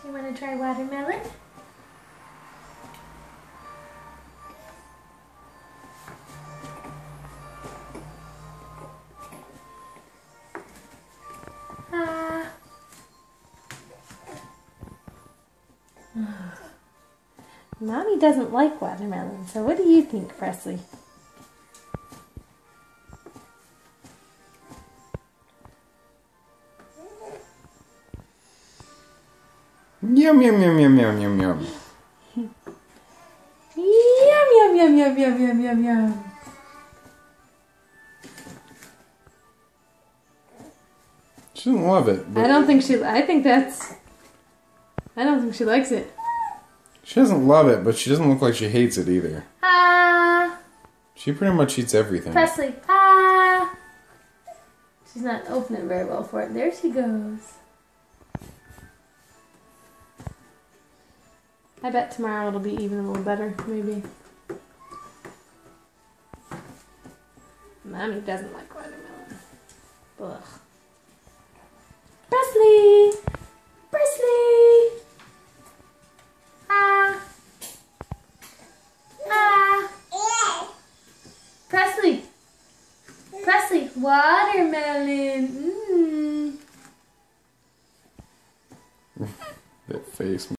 You want to try watermelon? Mommy doesn't like watermelon, so what do you think, Presley? Yum yum yum yum yum yum yum. Yum yum yum yum yum yum yum yum. She doesn't love it. But I don't think she likes it. she doesn't love it, but she doesn't look like she hates it either. Ah, She pretty much eats everything. Presley. Ah. She's not opening very well for it. There she goes. I bet tomorrow it'll be even a little better, maybe. Mommy doesn't like watermelon. Ugh. Presley! Presley! Ah! Ah! Presley! Presley! Watermelon! That face.